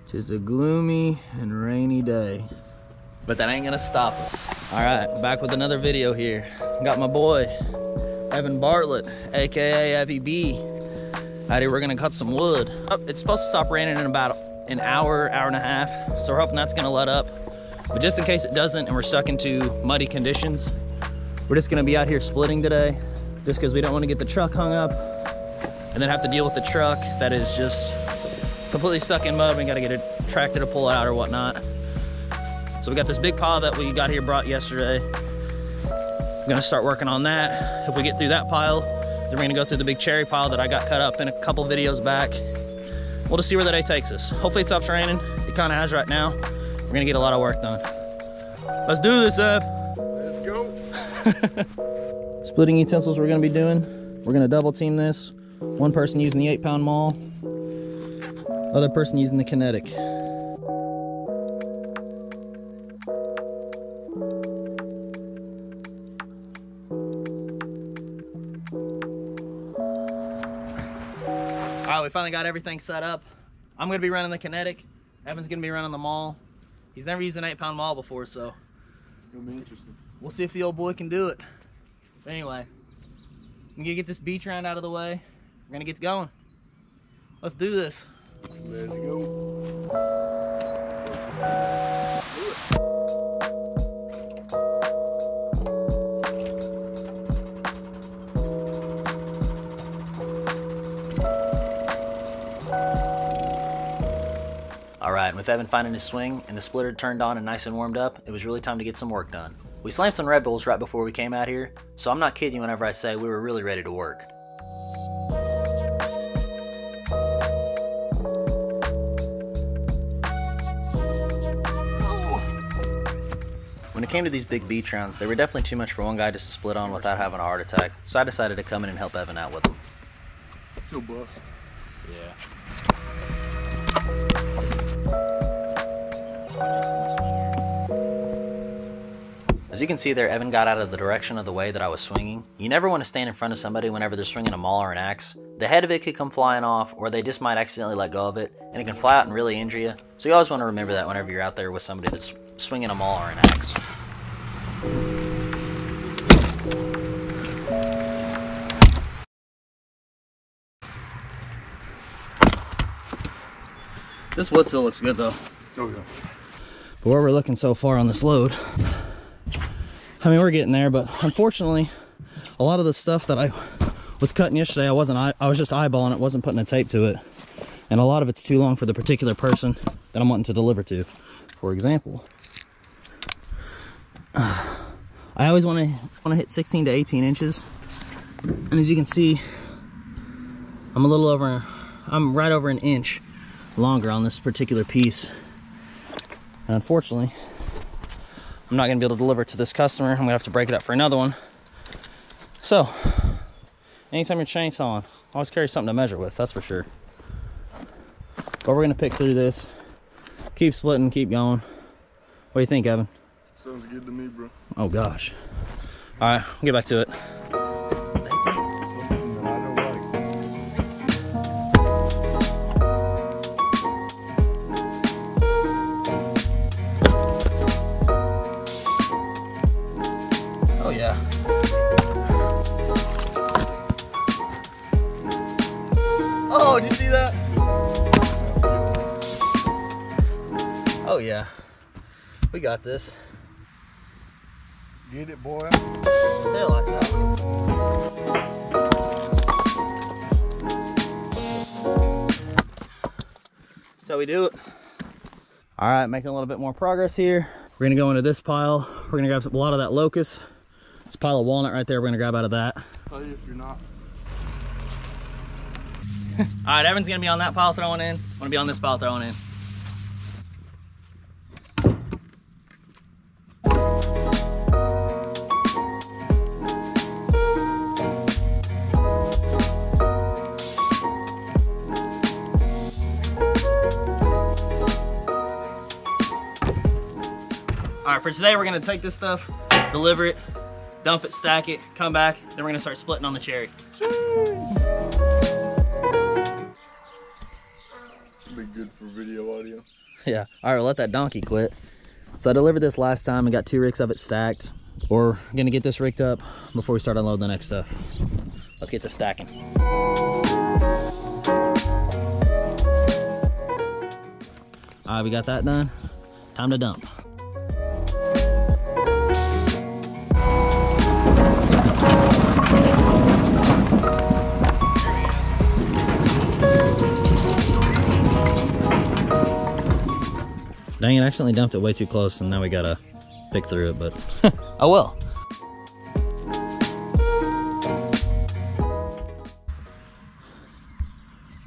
'Tis a gloomy and rainy day. But that ain't gonna stop us. All right, back with another video here. Got my boy, Evan Bartlett, AKA Evie B. Out here, we're gonna cut some wood. It's supposed to stop raining in about an hour, hour and a half. So we're hoping that's gonna let up. But just in case it doesn't and we're stuck into muddy conditions, we're just gonna be out here splitting today, just because we don't want to get the truck hung up and then have to deal with the truck that is just completely stuck in mud. We gotta get a tractor to pull it out or whatnot. So we got this big pile that we got here brought yesterday. We're gonna start working on that. If we get through that pile, then we're gonna go through the big cherry pile that I got cut up in a couple videos back. We'll just see where the day takes us. Hopefully it stops raining. It kinda has right now. We're gonna get a lot of work done. Let's do this, Ev. Let's go. Splitting utensils we're gonna be doing. We're gonna double team this. One person using the 8-pound maul, other person using the Kinetic. All right, we finally got everything set up. I'm gonna be running the Kinetic. Evan's gonna be running the maul. He's never used an 8-pound maul before, so It'll be interesting. we'll see if the old boy can do it. But anyway, I'm gonna get this beach round out of the way. We're gonna get going. Let's do this. Let's go. All right, with Evan finding his swing and the splitter turned on and nice and warmed up, it was really time to get some work done. We slammed some Red Bulls right before we came out here, so I'm not kidding you whenever I say we were really ready to work. When it came to these big beach rounds, they were definitely too much for one guy just to split on without having a heart attack, so I decided to come in and help Evan out with them. Still bust. Yeah. As you can see there, Evan got out of the direction of the way that I was swinging. You never want to stand in front of somebody whenever they're swinging a maul or an axe. The head of it could come flying off, or they just might accidentally let go of it, and it can fly out and really injure you. So you always want to remember that whenever you're out there with somebody that's swinging a maul or an axe. This wood still looks good though. Oh yeah. But where we're looking so far on this load, I mean, we're getting there, but unfortunately, a lot of the stuff that I was cutting yesterday, I was just eyeballing it, wasn't putting a tape to it. And a lot of it's too long for the particular person that I'm wanting to deliver to. For example, I always want to hit 16 to 18 inches. And as you can see, I'm right over an inch longer on this particular piece. And unfortunately, I'm not gonna be able to deliver it to this customer. I'm gonna have to break it up for another one. So, anytime you're chainsawing, always carry something to measure with, that's for sure. But we're gonna pick through this, keep splitting, keep going. What do you think, Evan? Sounds good to me, bro. Oh gosh. All right, we'll get back to it. Something that I don't like. Oh yeah. Oh, did you see that? Oh yeah. We got this. Get it, boy. Tail lights out. That's how we do it. All right, making a little bit more progress here. We're gonna go into this pile. We're gonna grab a lot of that locust. This pile of walnut right there, we're gonna grab out of that. Tell you if you're not. All right, Evan's gonna be on that pile throwing in. I'm gonna be on this pile throwing in. All right, for today, we're gonna take this stuff, deliver it, dump it, stack it, come back, then we're gonna start splitting on the cherry. be good for video audio. Yeah. All right, we'll let that donkey quit. So I delivered this last time and got 2 ricks of it stacked. We're gonna get this rigged up before we start unloading the next stuff. Let's get to stacking. All right, we got that done. Time to dump. Dang it, I accidentally dumped it way too close and now we gotta pick through it, but oh well.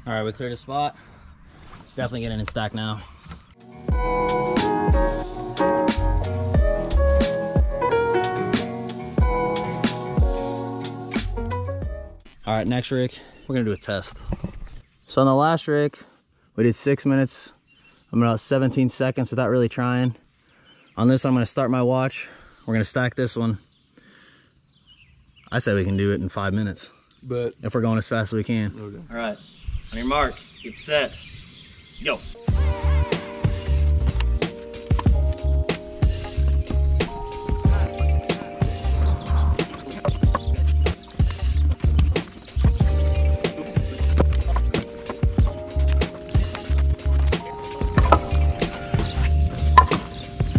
All right, we cleared a spot. Definitely getting in stack now. All right, next rig, we're gonna do a test. So on the last rig, we did 6 minutes. I'm about 17 seconds without really trying. On this, I'm gonna start my watch. We're gonna stack this one. I say we can do it in 5 minutes. But if we're going as fast as we can. okay. All right, on your mark, get set, go.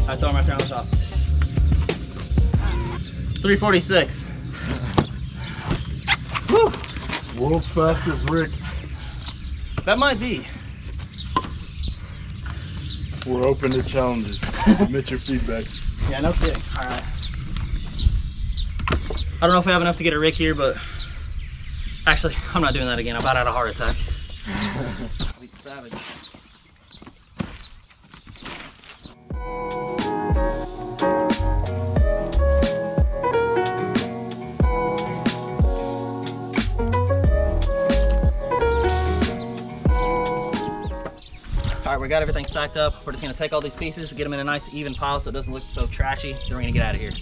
I throw my thermos off. 346. Woo! World's fastest rig. That might be. We're open to challenges. Submit your feedback. Yeah, no kidding. All right. I don't know if we have enough to get a rig here, but actually, I'm not doing that again. I about had a heart attack. Savage. All right, we got everything stacked up. We're just gonna take all these pieces, get them in a nice even pile so it doesn't look so trashy. Then we're gonna get out of here.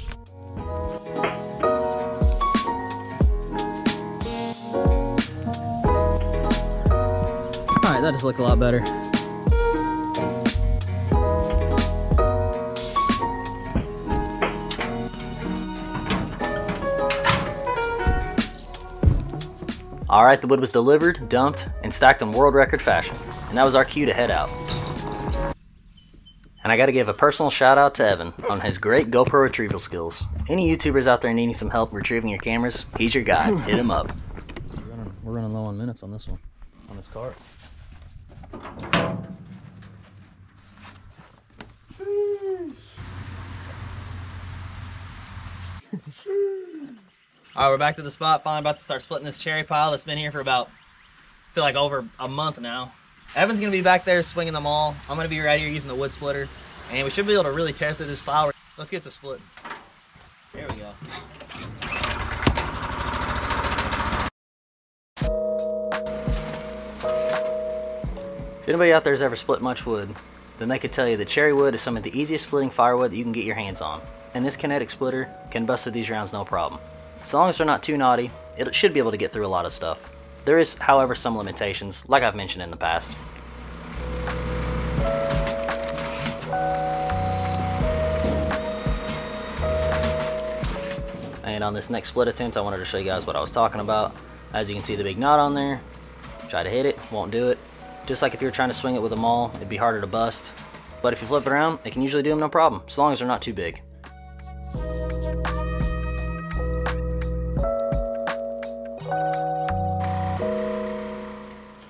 All right, that just looks a lot better. All right, the wood was delivered, dumped, and stacked in world record fashion. And that was our cue to head out. And I gotta give a personal shout out to Evan on his great GoPro retrieval skills. Any YouTubers out there needing some help retrieving your cameras, he's your guy. Hit him up. We're running low on minutes on this one, on this cart. All right, we're back to the spot. Finally about to start splitting this cherry pile that's been here for about, I feel like over a month now. Evan's gonna be back there swinging them all. I'm gonna be right here using the wood splitter. And we should be able to really tear through this pile. Let's get to splitting. There we go. If anybody out there has ever split much wood, then they could tell you that cherry wood is some of the easiest splitting firewood that you can get your hands on. And this kinetic splitter can bust through these rounds no problem. As long as they're not too naughty, it should be able to get through a lot of stuff. There is, however, some limitations, like I've mentioned in the past. And on this next split attempt, I wanted to show you guys what I was talking about. As you can see the big knot on there, try to hit it, won't do it. Just like if you were trying to swing it with a maul, it'd be harder to bust. But if you flip it around, it can usually do them no problem, as long as they're not too big.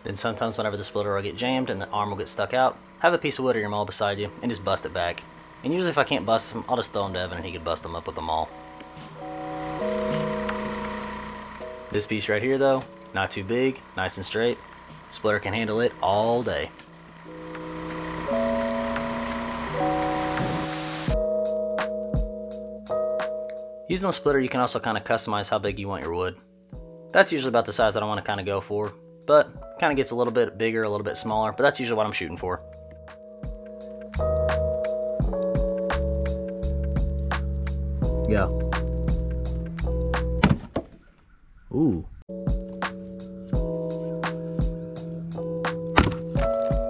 Then sometimes whenever the splitter will get jammed and the arm will get stuck out, have a piece of wood or your maul beside you and just bust it back. And usually if I can't bust them, I'll just throw them to Evan and he can bust them up with the maul. This piece right here though, not too big, nice and straight. Splitter can handle it all day. Using the splitter, you can also kind of customize how big you want your wood. That's usually about the size that I want to kind of go for, but kind of gets a little bit bigger, a little bit smaller, but that's usually what I'm shooting for. Go. Ooh.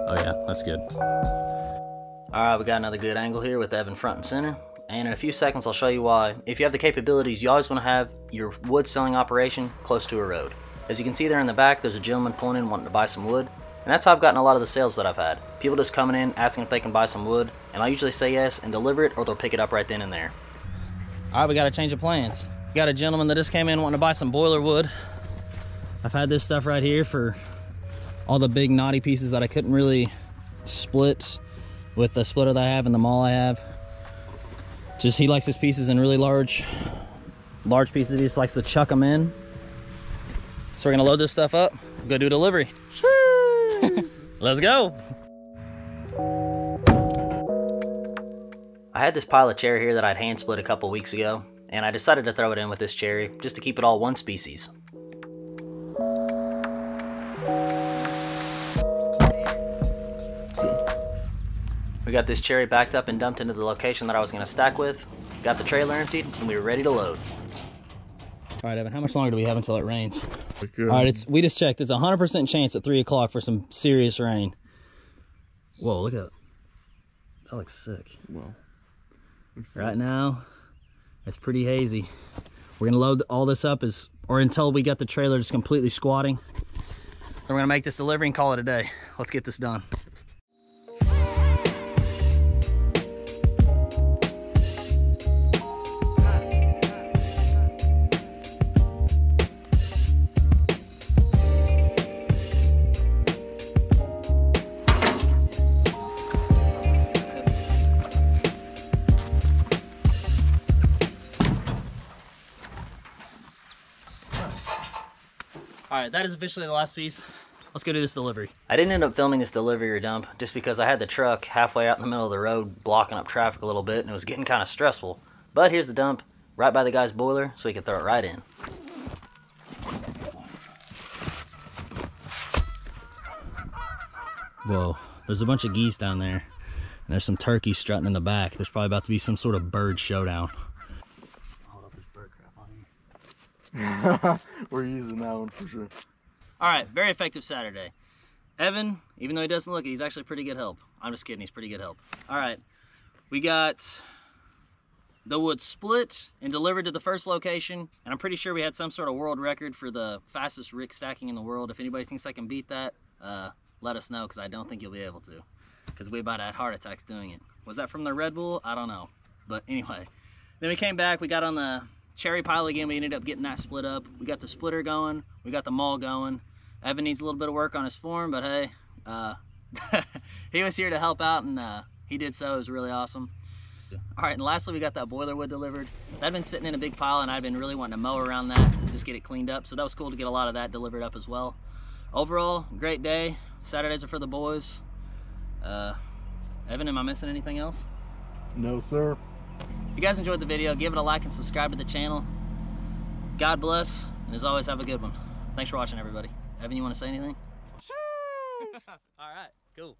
Oh yeah. That's good. All right, we got another good angle here with Evan front and center. And in a few seconds, I'll show you why. If you have the capabilities, you always want to have your wood selling operation close to a road. As you can see there in the back, there's a gentleman pulling in wanting to buy some wood. And that's how I've gotten a lot of the sales that I've had. People just coming in, asking if they can buy some wood. And I'll usually say yes and deliver it, or they'll pick it up right then and there. All right, we got a change of plans. We got a gentleman that just came in wanting to buy some boiler wood. I've had this stuff right here for all the big knotty pieces that I couldn't really split with the splitter that I have and the maul I have. Just he likes his pieces in really large pieces. He just likes to chuck them in. So we're gonna load this stuff up, go do delivery. Let's go. I had this pile of cherry here that I'd hand split a couple weeks ago, and I decided to throw it in with this cherry just to keep it all one species. We got this cherry backed up and dumped into the location that I was going to stack with, got the trailer emptied, and we were ready to load. All right, Evan, how much longer do we have until it rains? Okay. All right, we just checked. It's a 100% chance at 3 o'clock for some serious rain. Whoa, look at that. That looks sick. Well, right now, it's pretty hazy. We're gonna load all this up until we get the trailer just completely squatting. Then we're gonna make this delivery and call it a day. Let's get this done. All right, that is officially the last piece. Let's go do this delivery. I didn't end up filming this delivery or dump just because I had the truck halfway out in the middle of the road blocking up traffic a little bit, and it was getting kind of stressful. But here's the dump right by the guy's boiler so he can throw it right in. Whoa, there's a bunch of geese down there, and there's some turkeys strutting in the back. There's probably about to be some sort of bird showdown. Hold up, there's bird crap on here. we're using that one for sure. All right, very effective Saturday. Evan, even though he doesn't look it, he's actually pretty good help. I'm just kidding, he's pretty good help. All right, we got the wood split and delivered to the first location, and I'm pretty sure we had some sort of world record for the fastest rick stacking in the world. If anybody thinks I can beat that, let us know, because I don't think you'll be able to, because we about had heart attacks doing it. Was that from the Red Bull? I don't know. But anyway, then we came back, we got on the cherry pile again. We ended up getting that split up. We got the splitter going, we got the maul going. Evan needs a little bit of work on his form, but hey, he was here to help out, and he did so. It was really awesome. All right, and lastly, we got that boiler wood delivered. That'd been sitting in a big pile, and I've been really wanting to mow around that and just get it cleaned up. So that was cool to get a lot of that delivered up as well. Overall, great day. Saturdays are for the boys. Evan, am I missing anything else? No, sir. If you guys enjoyed the video, give it a like and subscribe to the channel. God bless, and as always, have a good one. Thanks for watching, everybody. Evan, you want to say anything? All right, cool.